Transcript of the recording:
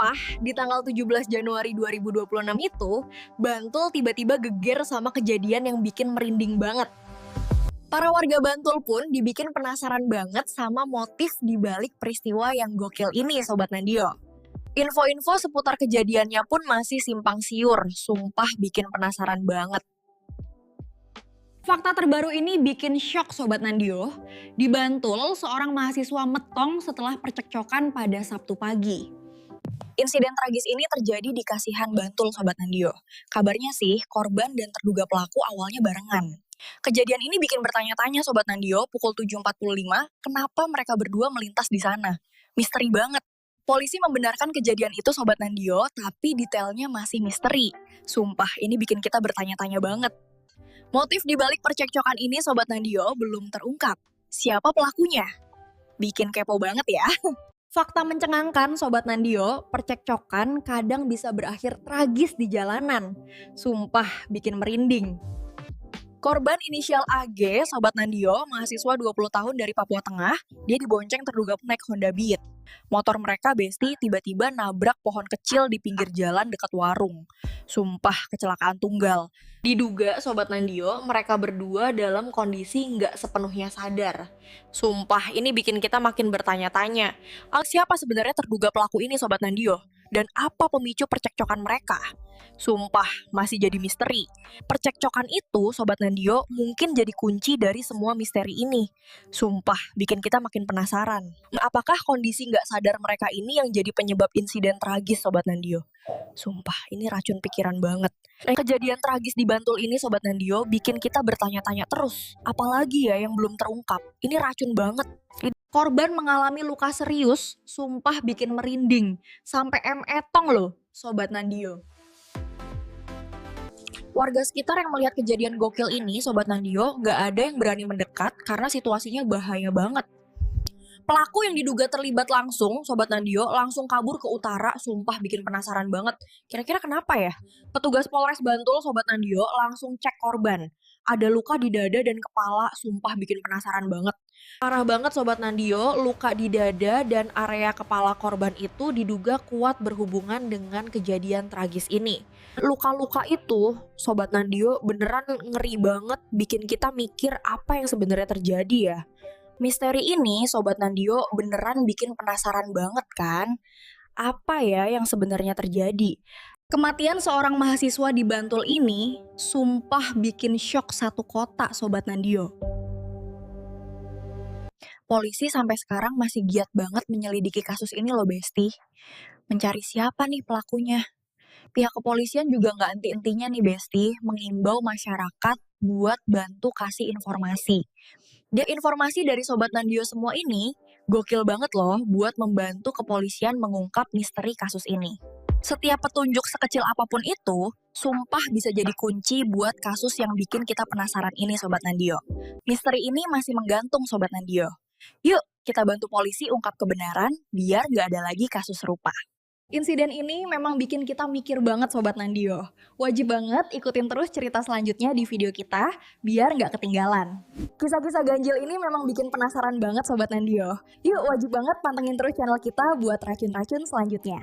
Sumpah, di tanggal 17 Januari 2026 itu, Bantul tiba-tiba geger sama kejadian yang bikin merinding banget. Para warga Bantul pun dibikin penasaran banget sama motif di balik peristiwa yang gokil ini, Sobat Nandio. Info-info seputar kejadiannya pun masih simpang siur, sumpah bikin penasaran banget. Fakta terbaru ini bikin shock Sobat Nandio. Di Bantul, seorang mahasiswa metong setelah percekcokan pada Sabtu pagi. Insiden tragis ini terjadi di Kasihan Bantul, Sobat Nandio. Kabarnya sih, korban dan terduga pelaku awalnya barengan. Kejadian ini bikin bertanya-tanya Sobat Nandio, pukul 7.45, kenapa mereka berdua melintas di sana? Misteri banget. Polisi membenarkan kejadian itu Sobat Nandio, tapi detailnya masih misteri. Sumpah, ini bikin kita bertanya-tanya banget. Motif di balik percekcokan ini Sobat Nandio belum terungkap. Siapa pelakunya? Bikin kepo banget ya. Fakta mencengangkan Sobat Nandio, percekcokan kadang bisa berakhir tragis di jalanan. Sumpah, bikin merinding. Korban inisial AG, Sobat Nandio, mahasiswa 20 tahun dari Papua Tengah, dia dibonceng terduga naik Honda Beat. Motor mereka besti tiba-tiba nabrak pohon kecil di pinggir jalan dekat warung. Sumpah, kecelakaan tunggal. Diduga Sobat Nandio, mereka berdua dalam kondisi nggak sepenuhnya sadar. Sumpah, ini bikin kita makin bertanya-tanya. Siapa sebenarnya terduga pelaku ini Sobat Nandio? Dan apa pemicu percekcokan mereka? Sumpah, masih jadi misteri. Percekcokan itu, Sobat Nandio, mungkin jadi kunci dari semua misteri ini. Sumpah, bikin kita makin penasaran. Apakah kondisi nggak sadar mereka ini yang jadi penyebab insiden tragis, Sobat Nandio? Sumpah, ini racun pikiran banget. Kejadian tragis di Bantul ini, Sobat Nandio, bikin kita bertanya-tanya terus. Apalagi ya yang belum terungkap? Ini racun banget. Korban mengalami luka serius, sumpah bikin merinding. Sampai etong loh, Sobat Nandio. Warga sekitar yang melihat kejadian gokil ini, Sobat Nandio, nggak ada yang berani mendekat karena situasinya bahaya banget. Pelaku yang diduga terlibat langsung, Sobat Nandio, langsung kabur ke utara, sumpah bikin penasaran banget. Kira-kira kenapa ya? Petugas Polres Bantul, Sobat Nandio, langsung cek korban. Ada luka di dada dan kepala, sumpah bikin penasaran banget. Parah banget Sobat Nandio, luka di dada dan area kepala korban itu diduga kuat berhubungan dengan kejadian tragis ini. Luka-luka itu, Sobat Nandio, beneran ngeri banget bikin kita mikir apa yang sebenarnya terjadi ya. Misteri ini, Sobat Nandio, beneran bikin penasaran banget kan? Apa ya yang sebenarnya terjadi? Kematian seorang mahasiswa di Bantul ini, sumpah bikin shock satu kota, Sobat Nandio. Polisi sampai sekarang masih giat banget menyelidiki kasus ini loh, Besti. Mencari siapa nih pelakunya? Pihak kepolisian juga nggak henti-hentinya nih, Besti, mengimbau masyarakat buat bantu kasih informasi. Dan informasi dari Sobat Nandio semua ini, gokil banget loh buat membantu kepolisian mengungkap misteri kasus ini. Setiap petunjuk sekecil apapun itu, sumpah bisa jadi kunci buat kasus yang bikin kita penasaran ini Sobat Nandio. Misteri ini masih menggantung Sobat Nandio. Yuk, kita bantu polisi ungkap kebenaran biar nggak ada lagi kasus serupa. Insiden ini memang bikin kita mikir banget Sobat Nandio. Wajib banget ikutin terus cerita selanjutnya di video kita biar nggak ketinggalan. Kisah-kisah ganjil ini memang bikin penasaran banget Sobat Nandio. Yuk wajib banget pantengin terus channel kita buat racun-racun selanjutnya.